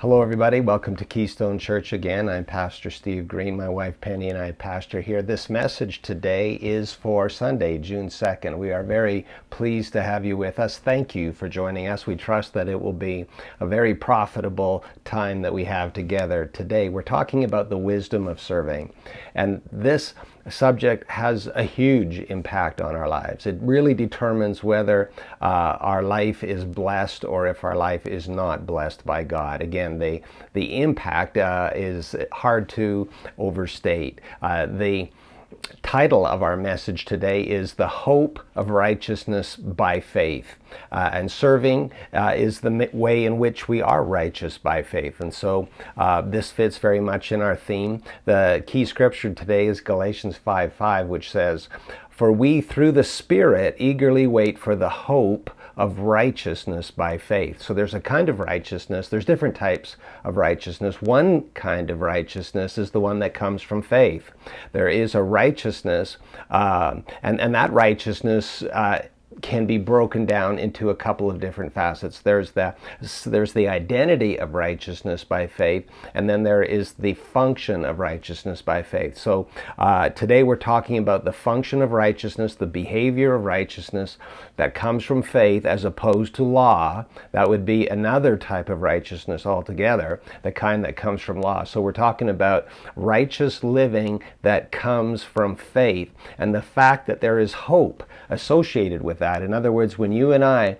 Hello everybody, welcome to Keystone Church again. I'm Pastor Steve Green. My wife Penny and I pastor here. This message today is for Sunday, June 2nd. We are very pleased to have you with us. Thank you for joining us. We trust that it will be a very profitable time that we have together today. We're talking about the wisdom of serving, and this subject has a huge impact on our lives. It really determines whether our life is blessed or if our life is not blessed by God. Again, the impact is hard to overstate. The title of our message today is The Hope of Righteousness by Faith. And serving is the way in which we are righteous by faith. And so this fits very much in our theme. The key scripture today is Galatians 5:5, which says, "For we through the Spirit eagerly wait for the hope of righteousness by faith." So there's a kind of righteousness. There's different types of righteousness. One kind of righteousness is the one that comes from faith. There is a righteousness, and that righteousness can be broken down into a couple of different facets. There's the identity of righteousness by faith, and then there is the function of righteousness by faith. So today we're talking about the function of righteousness, the behavior of righteousness that comes from faith as opposed to law. That would be another type of righteousness altogether, the kind that comes from law. So we're talking about righteous living that comes from faith, and the fact that there is hope associated with that. In other words, when you and I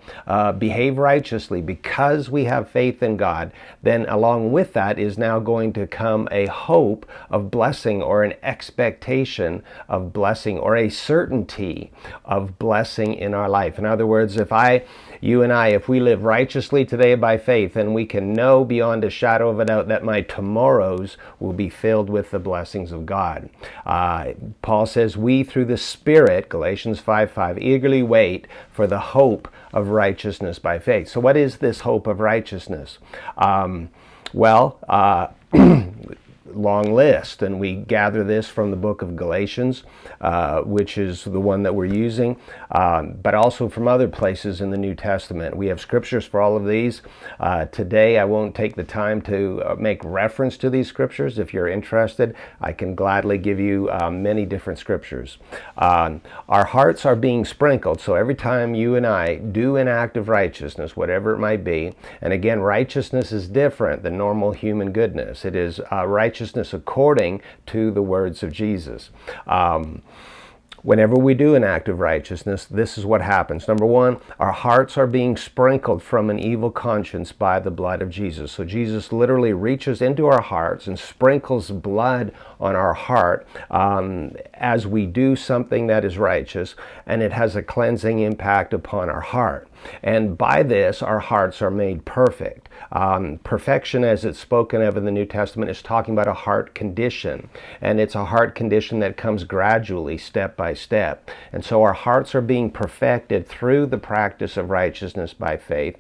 behave righteously because we have faith in God, then along with that is now going to come a hope of blessing, or an expectation of blessing, or a certainty of blessing in our life. In other words, if we live righteously today by faith, then we can know beyond a shadow of a doubt that my tomorrows will be filled with the blessings of God. Paul says, we through the Spirit, Galatians 5:5, eagerly wait for the hope of righteousness by faith. So what is this hope of righteousness? Long list, and we gather this from the book of Galatians, which is the one that we're using, but also from other places in the New Testament. We have scriptures for all of these. Today I won't take the time to make reference to these scriptures. If you're interested, I can gladly give you many different scriptures. Our hearts are being sprinkled, so every time you and I do an act of righteousness, whatever it might be, and again, righteousness is different than normal human goodness. It is righteousness according to the words of Jesus. Whenever we do an act of righteousness, this is what happens. Number one, our hearts are being sprinkled from an evil conscience by the blood of Jesus. So Jesus literally reaches into our hearts and sprinkles blood on our heart as we do something that is righteous, and it has a cleansing impact upon our heart. And by this, our hearts are made perfect. Perfection, as it's spoken of in the New Testament, is talking about a heart condition. And it's a heart condition that comes gradually, step by step. And so our hearts are being perfected through the practice of righteousness by faith.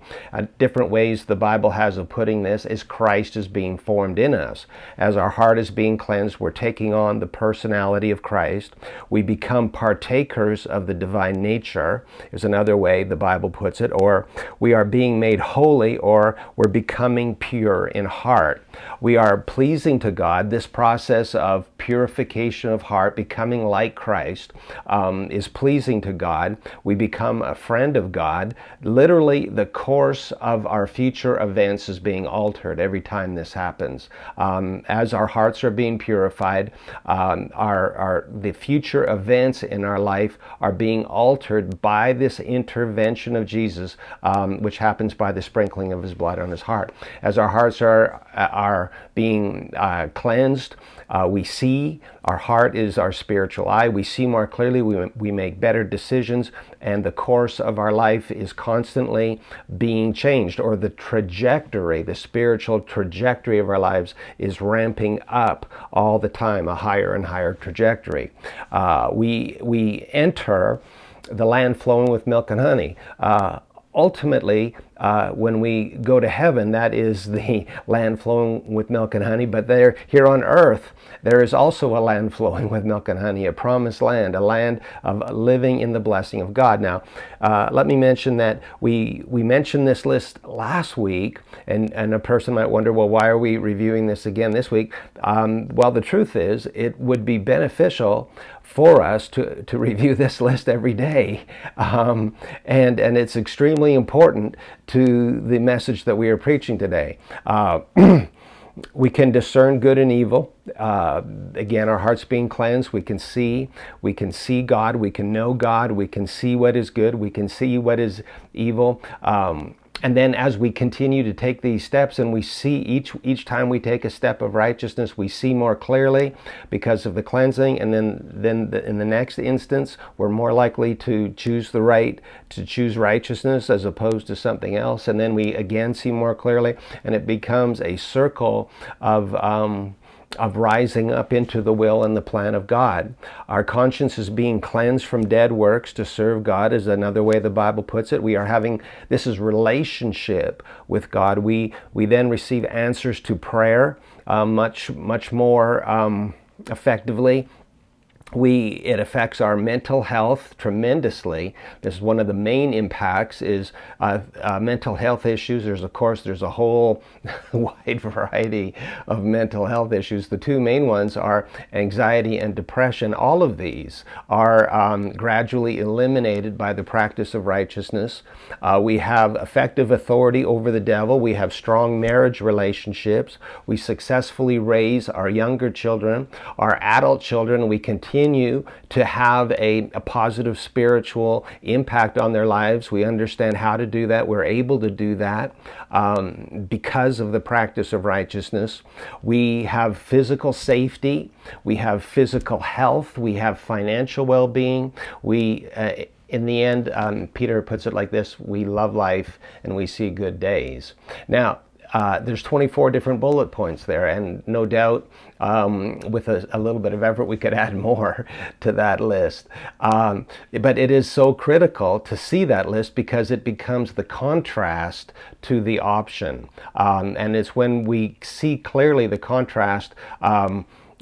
Different ways the Bible has of putting this is Christ is being formed in us. As our heart is being cleansed, we're taking on the personality of Christ. We become partakers of the divine nature, is another way the Bible puts it, or we are being made holy, or we're becoming pure in heart. We are pleasing to God. This process of purification of heart, becoming like Christ, is pleasing to God. We become a friend of God. Literally, the course of our future events is being altered every time this happens. As our hearts are being purified, the future events in our life are being altered by this intervention of Jesus, which happens by the sprinkling of his blood on his heart. As our hearts are being cleansed, we see. Our heart is our spiritual eye. We see more clearly. We make better decisions, and the course of our life is constantly being changed, or the trajectory, the spiritual trajectory of our lives is ramping up all the time, a higher and higher trajectory. We enter the land flowing with milk and honey. Ultimately, when we go to heaven, that is the land flowing with milk and honey. But there, here on earth, there is also a land flowing with milk and honey, a promised land, a land of living in the blessing of God. Now, let me mention that we mentioned this list last week, and a person might wonder, well, why are we reviewing this again this week? Well, the truth is, it would be beneficial for us to review this list every day. And it's extremely important to the message that we are preaching today. We can discern good and evil. Again, our hearts being cleansed, we can see God, we can know God, we can see what is good, we can see what is evil. And then as we continue to take these steps, and we see each time we take a step of righteousness, we see more clearly because of the cleansing. And then in the next instance, we're more likely to choose righteousness as opposed to something else. And then we again see more clearly, and it becomes a circle of rising up into the will and the plan of God. Our conscience is being cleansed from dead works to serve God, is another way the Bible puts it. This is relationship with God. We then receive answers to prayer much more effectively. It affects our mental health tremendously. This is one of the main impacts is mental health issues. There's a whole wide variety of mental health issues. The two main ones are anxiety and depression. All of these are gradually eliminated by the practice of righteousness. We have effective authority over the devil. We have strong marriage relationships. We successfully raise our younger children, our adult children. We continue to have a positive spiritual impact on their lives. We understand how to do that. We're able to do that because of the practice of righteousness. We have physical safety. We have physical health. We have financial well-being. In the end, Peter puts it like this: we love life and we see good days. Now, there's 24 different bullet points there, and no doubt with a little bit of effort we could add more to that list. But it is so critical to see that list because it becomes the contrast to the option. And it's when we see clearly the contrast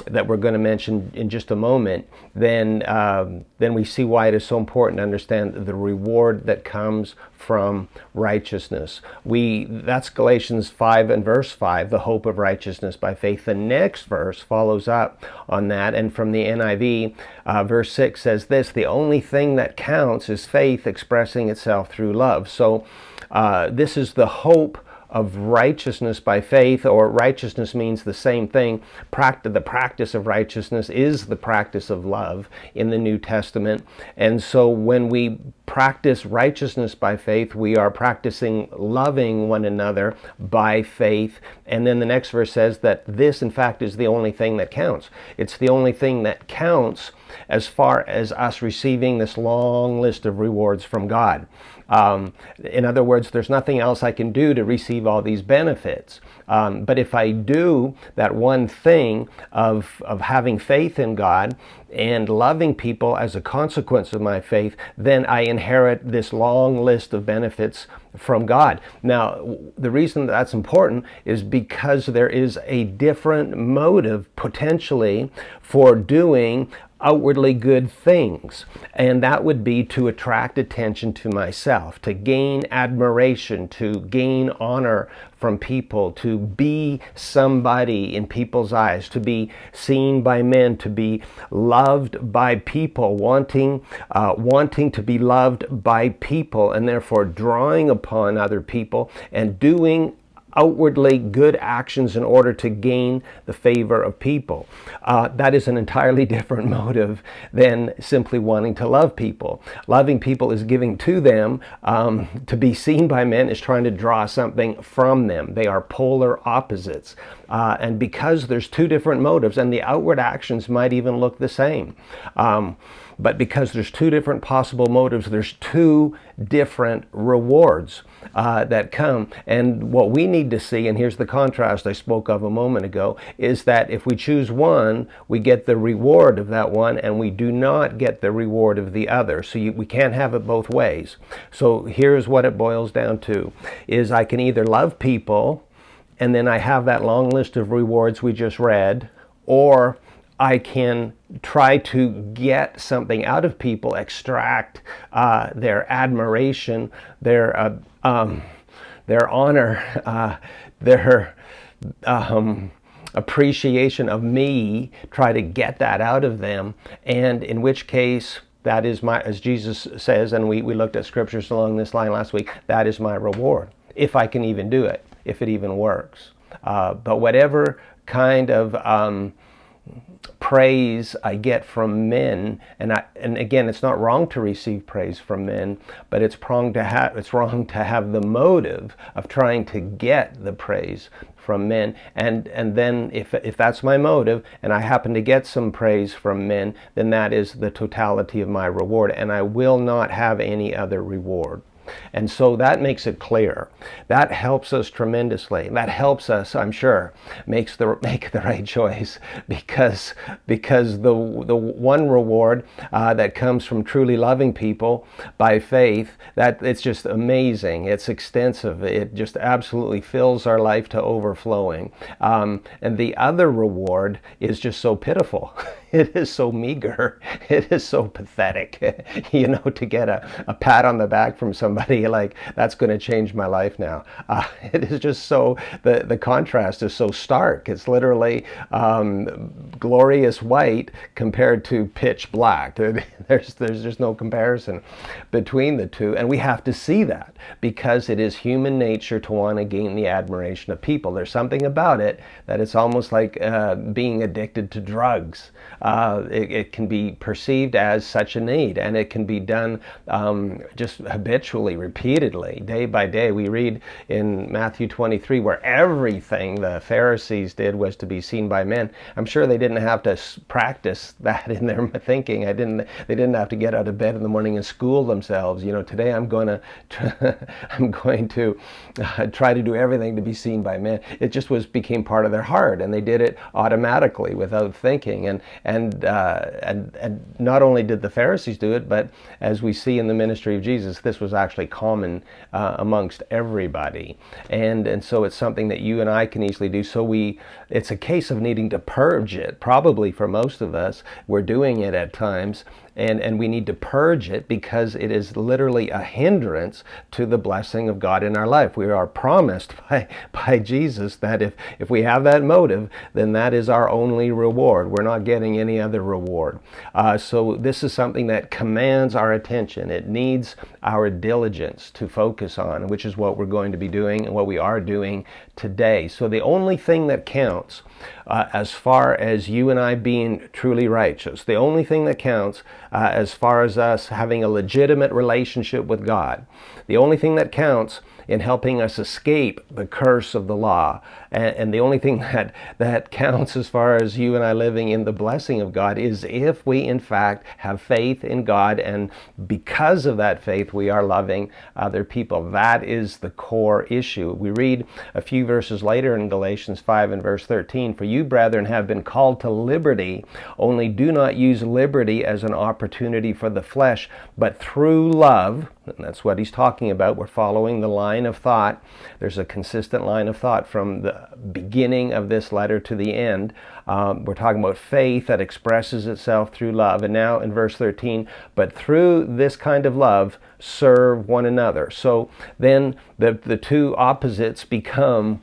that we're going to mention in just a moment, then we see why it is so important to understand the reward that comes from righteousness. That's Galatians 5 and verse 5, the hope of righteousness by faith. The next verse follows up on that, and from the NIV, verse 6 says this: the only thing that counts is faith expressing itself through love. So this is the hope of righteousness by faith, or righteousness means the same thing. The practice of righteousness is the practice of love in the New Testament. And so when we practice righteousness by faith, we are practicing loving one another by faith. And then the next verse says that this, in fact, is the only thing that counts. It's the only thing that counts as far as us receiving this long list of rewards from God. In other words, there's nothing else I can do to receive all these benefits. But if I do that one thing of having faith in God and loving people as a consequence of my faith, then I inherit this long list of benefits from God. Now, the reason that's important is because there is a different motive potentially for doing outwardly good things, and that would be to attract attention to myself, to gain admiration, to gain honor from people, to be somebody in people's eyes, to be seen by men, to be loved by people, wanting to be loved by people, and therefore drawing upon other people and doing outwardly good actions in order to gain the favor of people. That is an entirely different motive than simply wanting to love people. Loving people is giving to them. To be seen by men is trying to draw something from them. They are polar opposites. And because there's two different motives, and the outward actions might even look the same. But because there's two different possible motives, there's two different rewards that come. And what we need to see, and here's the contrast I spoke of a moment ago, is that if we choose one, we get the reward of that one, and we do not get the reward of the other. So we can't have it both ways. So here's what it boils down to, is I can either love people, and then I have that long list of rewards we just read, or I can try to get something out of people, extract their admiration, their honor, their appreciation of me, try to get that out of them, and in which case, that is my, as Jesus says, and we looked at scriptures along this line last week, that is my reward, if I can even do it, if it even works. But whatever kind of praise I get from men, and again, it's not wrong to receive praise from men, but it's wrong to have the motive of trying to get the praise from men, and then if that's my motive, and I happen to get some praise from men, then that is the totality of my reward, and I will not have any other reward. And so that makes it clear. That helps us tremendously. That helps us, I'm sure, make the right choice, because the one reward that comes from truly loving people by faith, that it's just amazing. It's extensive. It just absolutely fills our life to overflowing. And the other reward is just so pitiful. It is so meager. It is so pathetic, to get a pat on the back from somebody like, that's going to change my life now. It is just so, the contrast is so stark. It's literally glorious white compared to pitch black. There's just no comparison between the two. And we have to see that, because it is human nature to want to gain the admiration of people. There's something about it that it's almost like being addicted to drugs. It can be perceived as such a need, and it can be done just habitually, repeatedly, day by day. We read in Matthew 23 where everything the Pharisees did was to be seen by men. I'm sure they didn't have to practice that in their thinking. They didn't have to get out of bed in the morning and school themselves. Today I'm going to try to do everything to be seen by men. It just became part of their heart, and they did it automatically without thinking. And not only did the Pharisees do it, but as we see in the ministry of Jesus, this was actually common amongst everybody. And so it's something that you and I can easily do. So it's a case of needing to purge it. Probably for most of us, we're doing it at times. And we need to purge it, because it is literally a hindrance to the blessing of God in our life. We are promised by Jesus that if we have that motive, then that is our only reward. We're not getting any other reward. So this is something that commands our attention. It needs our diligence to focus on, which is what we're going to be doing and what we are doing today. So the only thing that counts as far as you and I being truly righteous, the only thing that counts as far as us having a legitimate relationship with God, the only thing that counts in helping us escape the curse of the law, and the only thing that counts as far as you and I living in the blessing of God, is if we in fact have faith in God, and because of that faith we are loving other people. That is the core issue. We read a few verses later in Galatians 5 and verse 13, "For you, brethren, have been called to liberty, only do not use liberty as an opportunity for the flesh, but through love," and that's what he's talking about. We're following the line of thought. There's a consistent line of thought from the beginning of this letter to the end. We're talking about faith that expresses itself through love. And now in verse 13, "But through this kind of love, serve one another." So then the two opposites become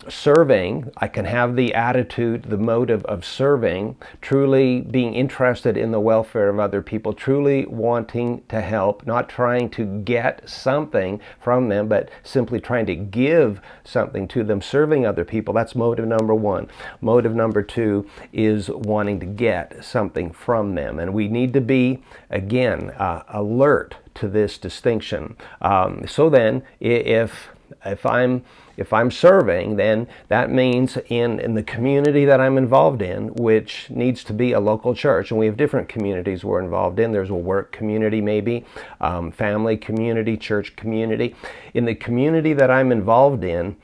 serving. I can have the attitude, the motive of serving, truly being interested in the welfare of other people, truly wanting to help, not trying to get something from them, but simply trying to give something to them, serving other people. That's motive number one. Motive number two is wanting to get something from them. And we need to be, again, alert to this distinction. So then, if I'm If I'm serving, then that means in the community that I'm involved in, which needs to be a local church, and we have different communities we're involved in. There's a work community maybe, family community, church community. In the community that I'm involved in,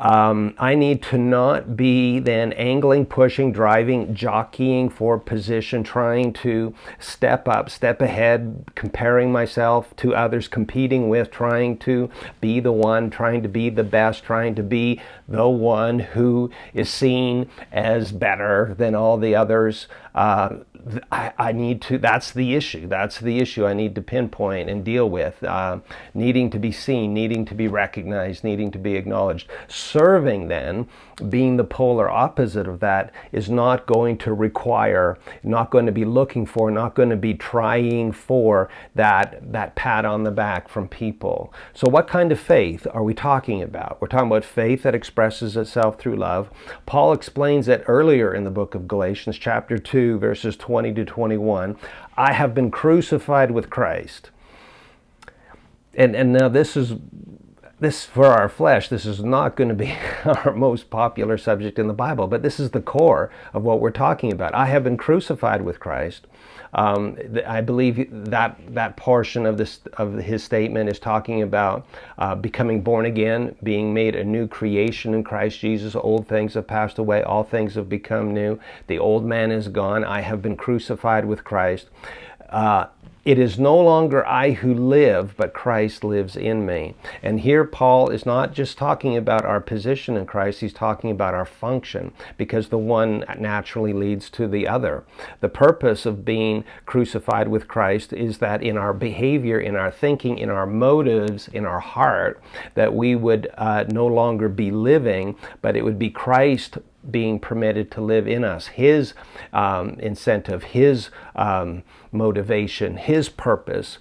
I need to not be then angling, pushing, driving, jockeying for position, trying to step up, step ahead, comparing myself to others, competing with, trying to be the one, trying to be the best, trying to be the one who is seen as better than all the others. I need to, that's the issue. That's the issue I need to pinpoint and deal with. Needing to be seen, needing to be recognized, needing to be acknowledged. Serving then, being the polar opposite of that, is not going to require, not going to be looking for, not going to be trying for that pat on the back from people. So what kind of faith are we talking about? We're talking about faith that expresses itself through love. Paul explains it earlier in the book of Galatians, chapter 2, verses 20 to 21. I have been crucified with Christ. And now this for our flesh, this is not going to be our most popular subject in the Bible, but this is the core of what we're talking about. I have been crucified with Christ. I believe that portion of his statement is talking about becoming born again, being made a new creation in Christ Jesus. Old things have passed away, all things have become new. The old man is gone. I have been crucified with Christ. It is no longer I who live, but Christ lives in me. And here Paul is not just talking about our position in Christ, he's talking about our function, because the one naturally leads to the other. The purpose of being crucified with Christ is that in our behavior, in our thinking, in our motives, in our heart, that we would no longer be living, but it would be Christ being permitted to live in us, his incentive, his motivation, his purpose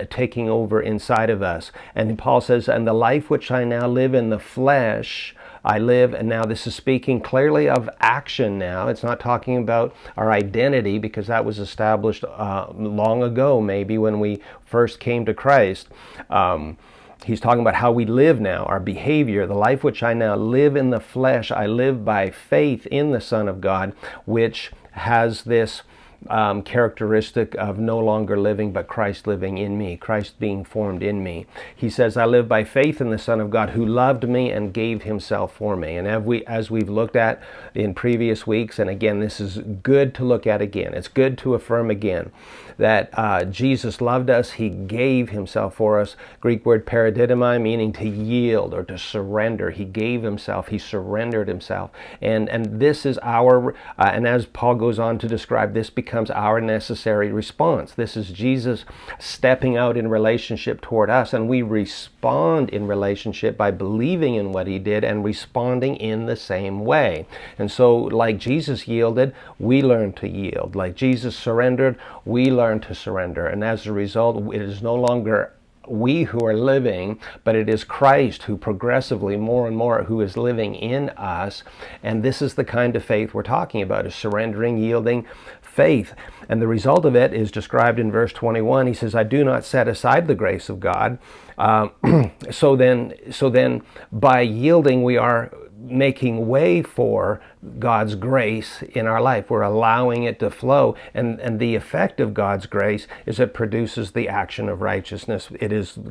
taking over inside of us. And Paul says, and the life which I now live in the flesh, I live, and now this is speaking clearly of action now. It's not talking about our identity, because that was established long ago, maybe when we first came to Christ. He's talking about how we live now, our behavior. The life which I now live in the flesh, I live by faith in the Son of God, which has this characteristic of no longer living, but Christ living in me, Christ being formed in me. He says, I live by faith in the Son of God who loved me and gave himself for me. And as we've looked at in previous weeks, and again, this is good to look at again. It's good to affirm again that Jesus loved us. He gave himself for us. Greek word paradidomai, meaning to yield or to surrender. He gave himself. He surrendered himself. And this is our, and as Paul goes on to describe, this becomes our necessary response. This is Jesus stepping out in relationship toward us, and we respond in relationship by believing in what he did and responding in the same way. And so, like Jesus yielded, we learn to yield. Like Jesus surrendered, we learn to surrender. And as a result, it is no longer we who are living, but it is Christ who progressively, more and more, who is living in us. And this is the kind of faith we're talking about, is surrendering, yielding faith. And the result of it is described in verse 21. He says, I do not set aside the grace of God. So then by yielding, we are making way for God's grace in our life. We're allowing it to flow. And the effect of God's grace is it produces the action of righteousness.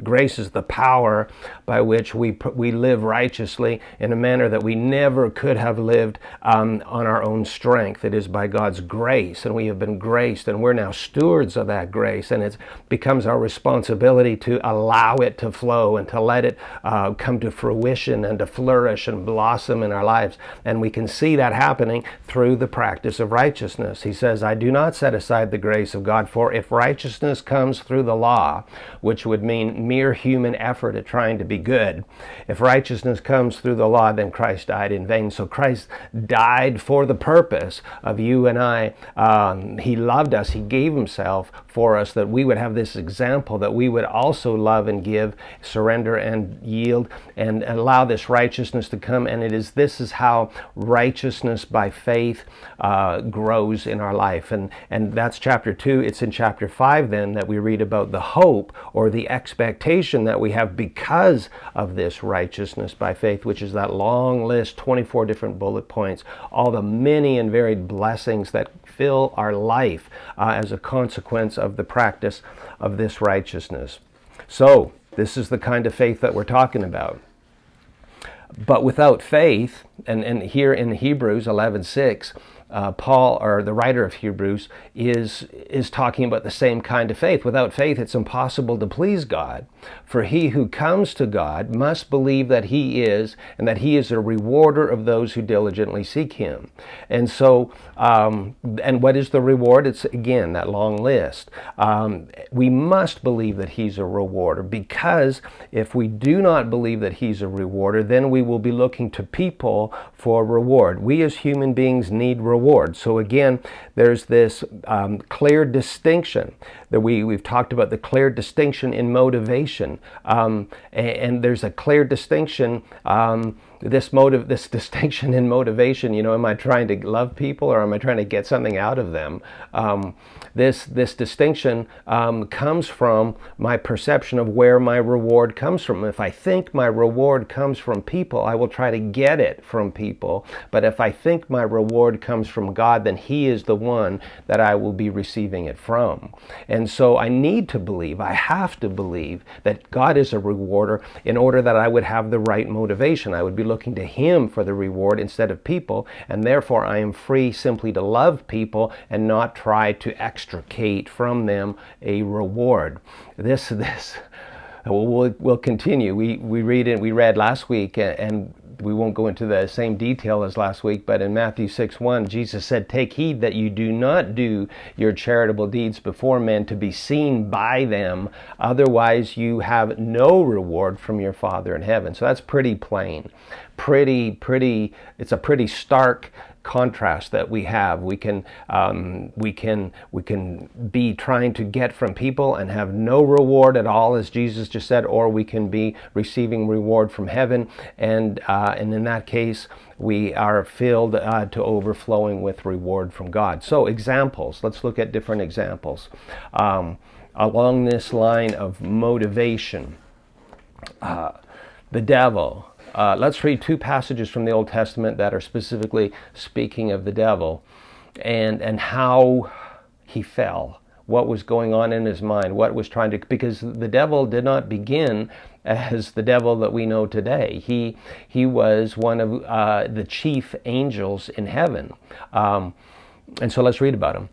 Grace is the power by which we live righteously in a manner that we never could have lived on our own strength. It is by God's grace, and we have been graced, and we're now stewards of that grace, and it becomes our responsibility to allow it to flow and to let it come to fruition and to flourish and blossom in our lives. And we can see that happening through the practice of righteousness. He says, I do not set aside the grace of God, for if righteousness comes through the law, which would mean mere human effort at trying to be good, if righteousness comes through the law, then Christ died in vain. So Christ died for the purpose of you and I. He loved us. He gave himself for us, that we would have this example, that we would also love and give, surrender and yield, and allow this righteousness to come. And it This is how righteousness by faith grows in our life. And that's chapter 2. It's in chapter 5 then that we read about the hope or the expectation that we have because of this righteousness by faith, which is that long list, 24 different bullet points, all the many and varied blessings that fill our life as a consequence of the practice of this righteousness. So this is the kind of faith that we're talking about. But without faith, and here in Hebrews 11:6, Paul, or the writer of Hebrews, is talking about the same kind of faith. Without faith, it's impossible to please God. For he who comes to God must believe that he is, and that he is a rewarder of those who diligently seek him. And so, and what is the reward? It's, again, that long list. We must believe that he's a rewarder, because if we do not believe that he's a rewarder, then we will be looking to people for reward. We as human beings need reward. So again, there's this clear distinction that we've talked about, the clear distinction in motivation, and there's a clear distinction. This distinction in motivation, am I trying to love people or am I trying to get something out of them? This distinction comes from my perception of where my reward comes from. If I think my reward comes from people, I will try to get it from people. But if I think my reward comes from God, then he is the one that I will be receiving it from. And so I need to believe, I have to believe that God is a rewarder in order that I would have the right motivation. I would be looking to him for the reward instead of people, and therefore I am free simply to love people and not try to extricate from them a reward. We'll continue. We read last week, and we won't go into the same detail as last week, but in Matthew 6:1, Jesus said, "Take heed that you do not do your charitable deeds before men to be seen by them, otherwise you have no reward from your Father in heaven." So that's pretty plain. It's a pretty stark contrast that we have. We can be trying to get from people and have no reward at all, as Jesus just said, or we can be receiving reward from heaven, and in that case we are filled to overflowing with reward from God. So examples, let's look at different examples along this line of motivation. The devil. Let's read two passages from the Old Testament that are specifically speaking of the devil and how he fell, what was going on in his mind, what was trying to, because the devil did not begin as the devil that we know today. He was one of the chief angels in heaven. And so let's read about him.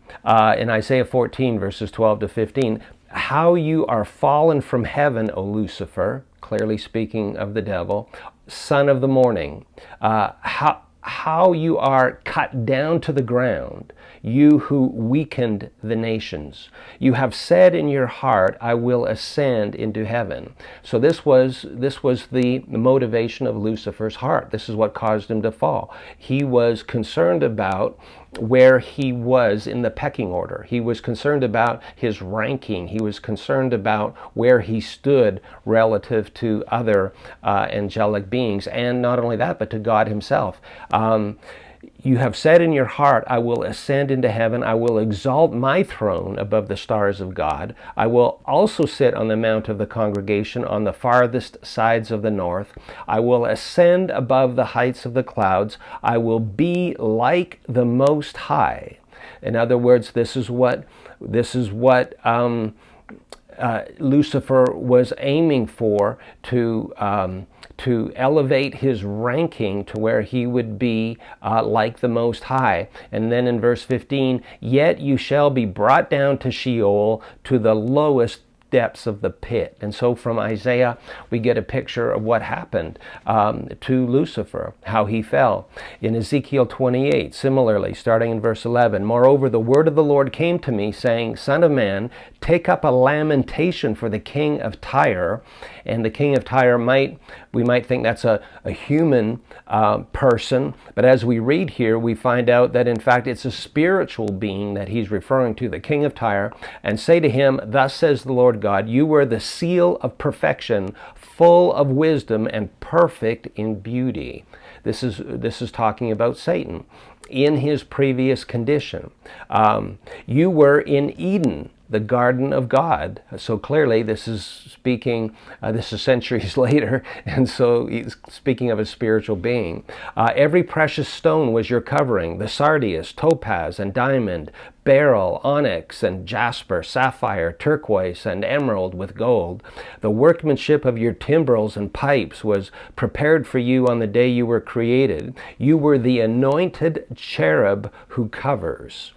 In Isaiah 14, verses 12 to 15, "How you are fallen from heaven, O Lucifer," clearly speaking of the devil, "son of the morning, how you are cut down to the ground, you who weakened the nations. You have said in your heart, I will ascend into heaven." So this was the motivation of Lucifer's heart. This is what caused him to fall. He was concerned about where he was in the pecking order. He was concerned about his ranking. He was concerned about where he stood relative to other angelic beings, and not only that, but to God himself. "You have said in your heart, I will ascend into heaven. I will exalt my throne above the stars of God. I will also sit on the mount of the congregation on the farthest sides of the north. I will ascend above the heights of the clouds. I will be like the Most High." In other words, this is what Lucifer was aiming for, to elevate his ranking to where he would be like the Most High. And then in verse 15, "Yet you shall be brought down to Sheol, to the lowest depths of the pit." And so from Isaiah, we get a picture of what happened to Lucifer, how he fell. In Ezekiel 28, similarly, starting in verse 11, "Moreover, the word of the Lord came to me, saying, Son of man, take up a lamentation for the king of Tyre." And the king of Tyre, we might think that's a human person, but as we read here, we find out that in fact it's a spiritual being that he's referring to, the king of Tyre, "and say to him, Thus says the Lord God, you were the seal of perfection, full of wisdom and perfect in beauty." This is talking about Satan in his previous condition. You were in Eden, the garden of God. So clearly this is speaking, this is centuries later, and so he's speaking of a spiritual being. Every precious stone was your covering, the sardius, topaz, and diamond, beryl, onyx, and jasper, sapphire, turquoise, and emerald with gold. The workmanship of your timbrels and pipes was prepared for you on the day you were created. You were the anointed cherub who covers.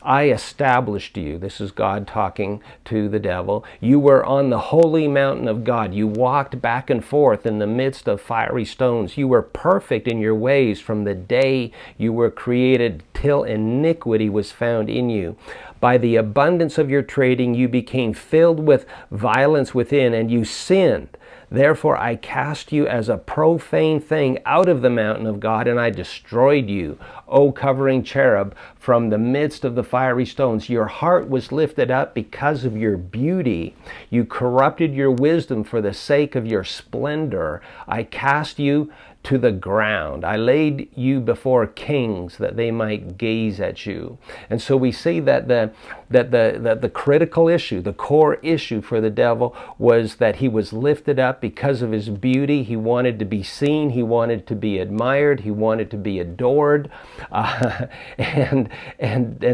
I established you. This is God talking to the devil. You were on the holy mountain of God. You walked back and forth in the midst of fiery stones. You were perfect in your ways from the day you were created till iniquity was found in you. By the abundance of your trading, you became filled with violence within, and you sinned. Therefore I cast you as a profane thing out of the mountain of God, and I destroyed you, O covering cherub, from the midst of the fiery stones. Your heart was lifted up because of your beauty. You corrupted your wisdom for the sake of your splendor. I cast you to the ground. I laid you before kings that they might gaze at you. And so we see that the critical issue, the core issue for the devil was that he was lifted up because of his beauty. He wanted to be seen. He wanted to be admired. He wanted to be adored. And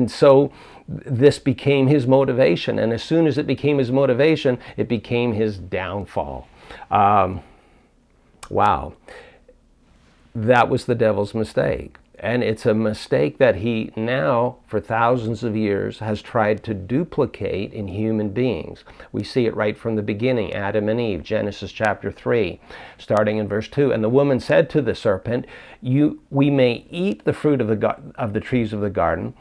so this became his motivation. And as soon as it became his motivation, it became his downfall. Wow. That was the devil's mistake. And it's a mistake that he now, for thousands of years, has tried to duplicate in human beings. We see it right from the beginning, Adam and Eve, Genesis chapter 3, starting in verse 2. And the woman said to the serpent, we may eat the fruit of the trees of the garden,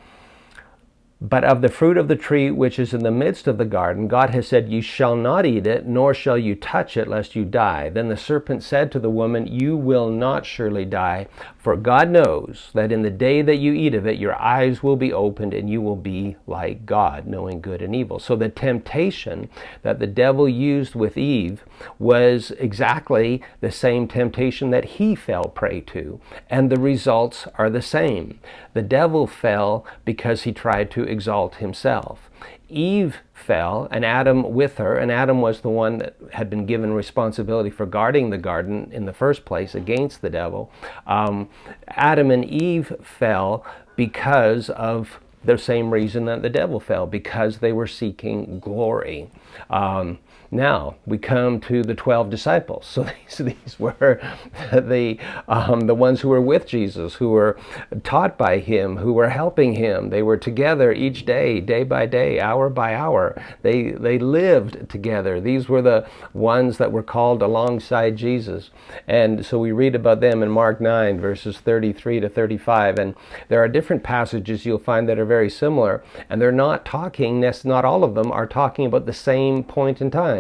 but of the fruit of the tree which is in the midst of the garden, God has said, you shall not eat it, nor shall you touch it, lest you die. Then the serpent said to the woman, you will not surely die, for God knows that in the day that you eat of it, your eyes will be opened, and you will be like God, knowing good and evil. So the temptation that the devil used with Eve was exactly the same temptation that he fell prey to, and the results are the same. The devil fell because he tried to exalt himself. Eve fell, and Adam with her, and Adam was the one that had been given responsibility for guarding the garden in the first place against the devil. Adam and Eve fell because of the same reason that the devil fell, because they were seeking glory. Now we come to the 12 disciples. So these were the ones who were with Jesus, who were taught by him, who were helping him. They were together each day, day by day, hour by hour. They lived together. These were the ones that were called alongside Jesus. And so we read about them in Mark 9, verses 33 to 35. And there are different passages you'll find that are very similar. And they're not talking, not all of them are talking about the same point in time.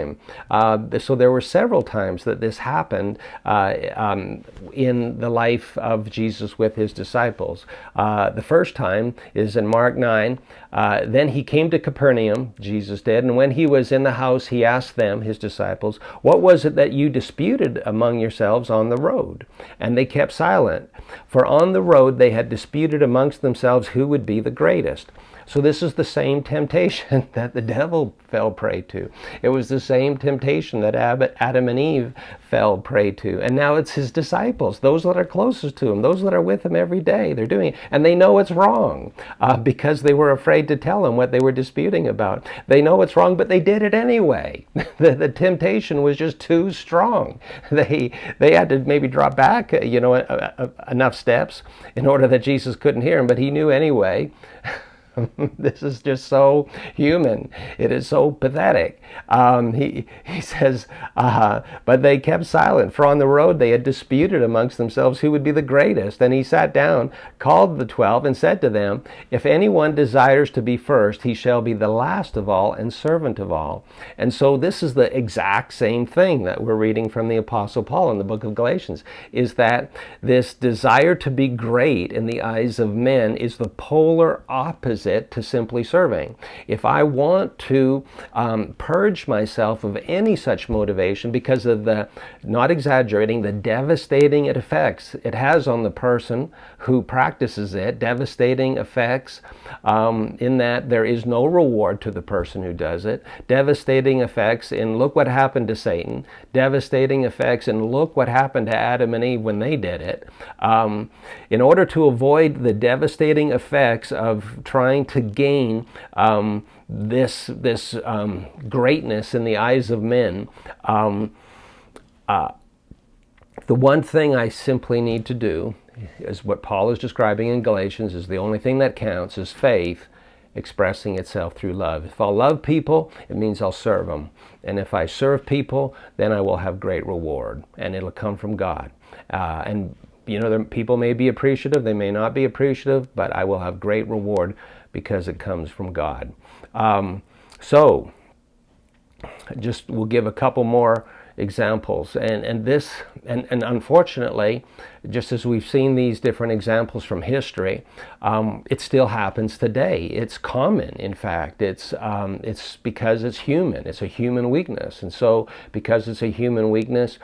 So there were several times that this happened in the life of Jesus with his disciples. The first time is in Mark 9. Then he came to Capernaum, Jesus did, and when he was in the house, he asked them, his disciples, what was it that you disputed among yourselves on the road? And they kept silent, for on the road they had disputed amongst themselves who would be the greatest. So this is the same temptation that the devil fell prey to. It was the same temptation that Adam and Eve fell prey to. And now it's his disciples, those that are closest to him, those that are with him every day. They're doing it. And they know it's wrong because they were afraid to tell him what they were disputing about. They know it's wrong, but they did it anyway. The temptation was just too strong. They had to maybe drop back, enough steps in order that Jesus couldn't hear him, but he knew anyway. This is just so human. It is so pathetic. He says, but they kept silent, for on the road they had disputed amongst themselves who would be the greatest. And he sat down, called the 12, and said to them, if anyone desires to be first, he shall be the last of all and servant of all. And so this is the exact same thing that we're reading from the Apostle Paul in the book of Galatians, is that this desire to be great in the eyes of men is the polar opposite limits it to simply serving. If I want to purge myself of any such motivation because of the, not exaggerating, the devastating effects it has on the person who practices it, devastating effects in that there is no reward to the person who does it, devastating effects in look what happened to Satan, devastating effects in look what happened to Adam and Eve when they did it. In order to avoid the devastating effects of trying to gain this greatness in the eyes of men, the one thing I simply need to do is what Paul is describing in Galatians, is the only thing that counts is faith expressing itself through love. If I'll love people, it means I'll serve them. And if I serve people, then I will have great reward, and it'll come from God. And you know, people may be appreciative, they may not be appreciative, but I will have great reward because it comes from God. So, just we'll give a couple more examples, and unfortunately, just as we've seen these different examples from history, it still happens today. It's common, in fact. It's because it's human. It's a human weakness, and so because it's a human weakness,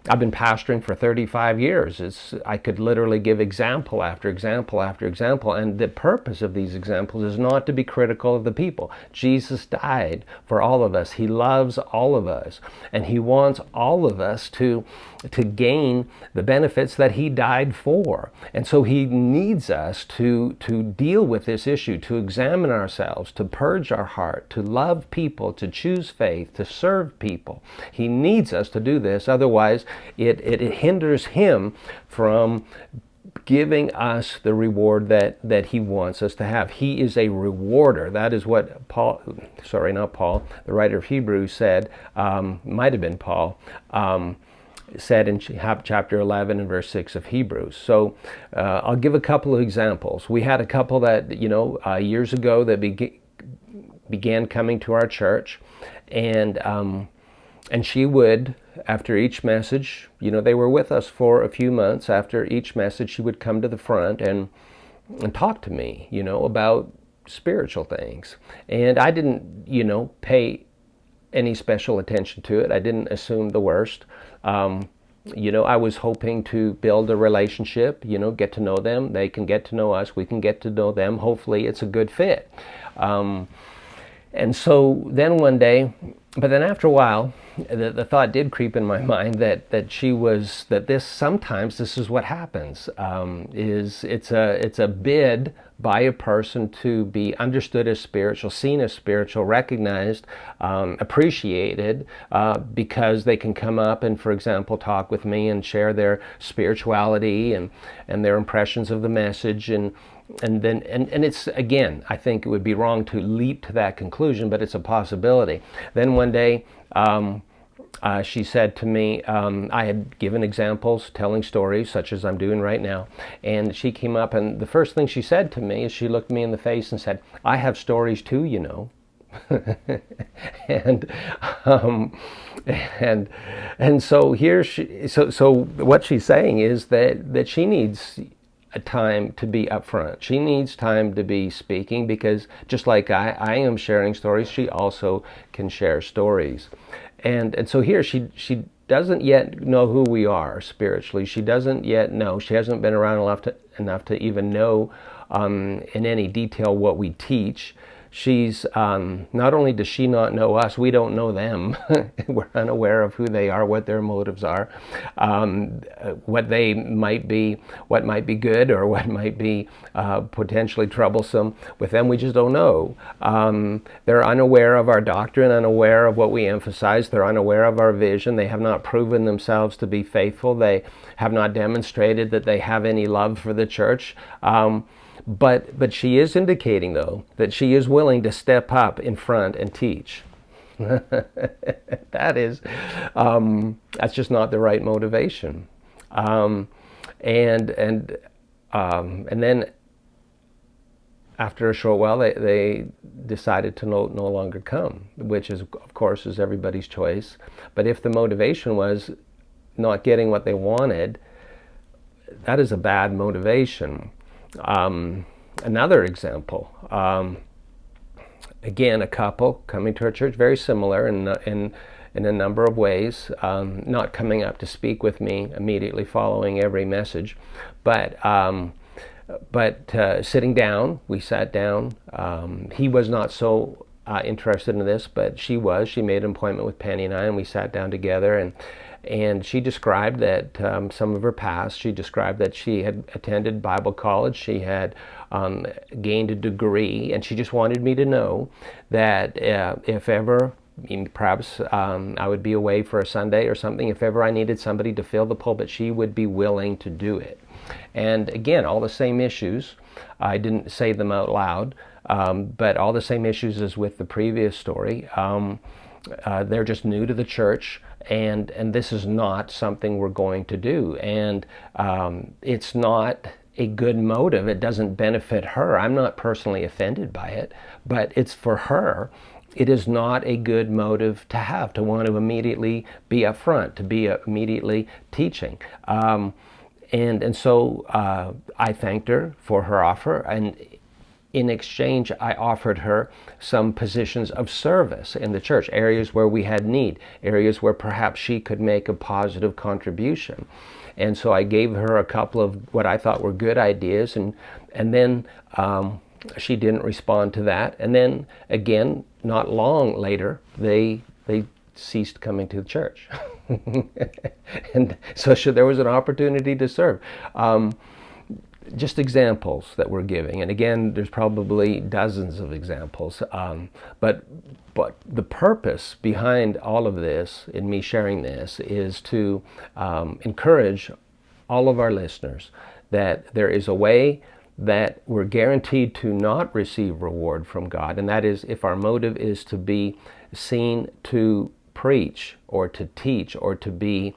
I've been pastoring for 35 years. I could literally give example after example after example, and the purpose of these examples is not to be critical of the people. Jesus died for all of us. He loves all of us, and He wants all of us to gain the benefits that He died for. And so He needs us to deal with this issue, to examine ourselves, to purge our heart, to love people, to choose faith, to serve people. He needs us to do this, otherwise it hinders Him from giving us the reward that He wants us to have. He is a rewarder. That is what the writer of Hebrews said, might have been Paul, said in chapter 11 and verse 6 of Hebrews. So I'll give a couple of examples. We had a couple that, years ago that began coming to our church, and she would, after each message, they were with us for a few months. After each message, she would come to the front and talk to me, about spiritual things. And I didn't, pay any special attention to it. I didn't assume the worst. I was hoping to build a relationship, get to know them. They can get to know us. We can get to know them. Hopefully it's a good fit. And so then one day, but then after a while, the thought did creep in my mind that sometimes this is what happens. It's a bid by a person to be understood as spiritual, seen as spiritual, recognized, appreciated, because they can come up and, for example, talk with me and share their spirituality and their impressions of the message, and it's, again, I think it would be wrong to leap to that conclusion, but it's a possibility. Then one day, she said to me, I had given examples, telling stories, such as I'm doing right now, and she came up, and the first thing she said to me is she looked me in the face and said, "I have stories too, and so here so what she's saying is that she needs a time to be upfront. She needs time to be speaking, because just like I am sharing stories, she also can share stories. And so here she doesn't yet know who we are spiritually. She doesn't yet know. She hasn't been around enough to even know in any detail what we teach. She's not only does she not know us, we don't know them. We're unaware of who they are, what their motives are, what might be good, or what might be potentially troublesome with them. We just don't know. They're unaware of our doctrine, unaware of what we emphasize. They're unaware of our vision. They have not proven themselves to be faithful. They have not demonstrated that they have any love for the church. But she is indicating, though, that she is willing to step up in front and teach. That's just not the right motivation. And then after a short while, they decided to no longer come, which is, of course, is everybody's choice. But if the motivation was not getting what they wanted, that is a bad motivation. Another example. Again, a couple coming to our church, very similar in a number of ways, not coming up to speak with me immediately following every message, but sitting down. We sat down. He was not so interested in this, but she was. She made an appointment with Penny and I, and we sat down together, and she described that some of her past. She described that she had attended Bible college. She had gained a degree, and she just wanted me to know that if ever, perhaps I would be away for a Sunday or something, if ever I needed somebody to fill the pulpit, she would be willing to do it. And again, all the same issues. I didn't say them out loud, but all the same issues as with the previous story. They're just new to the church, and this is not something we're going to do. And it's not a good motive. It doesn't benefit her. I'm not personally offended by it, but it's for her. It is not a good motive to have, to want to immediately be up front, to be immediately teaching. And so I thanked her for her offer, and in exchange, I offered her some positions of service in the church, areas where we had need, areas where perhaps she could make a positive contribution. And so I gave her a couple of what I thought were good ideas, and then she didn't respond to that. And then again, not long later, they ceased coming to the church. And so there was an opportunity to serve. Just examples that we're giving, and again, there's probably dozens of examples. But the purpose behind all of this, in me sharing this, is to encourage all of our listeners that there is a way that we're guaranteed to not receive reward from God, and that is if our motive is to be seen to preach or to teach or to be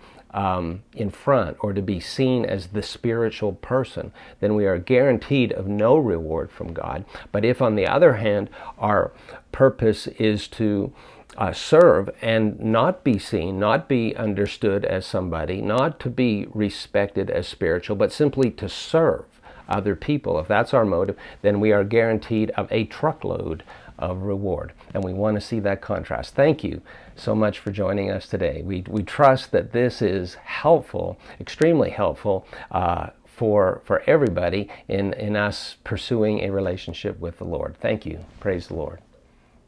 in front or to be seen as the spiritual person, then we are guaranteed of no reward from God. But if, on the other hand, our purpose is to serve and not be seen, not be understood as somebody, not to be respected as spiritual, but simply to serve other people, if that's our motive, then we are guaranteed of a truckload of reward. And we want to see that contrast. Thank you so much for joining us today. We trust that this is helpful, extremely helpful for everybody in us pursuing a relationship with the Lord. Thank you. Praise the Lord.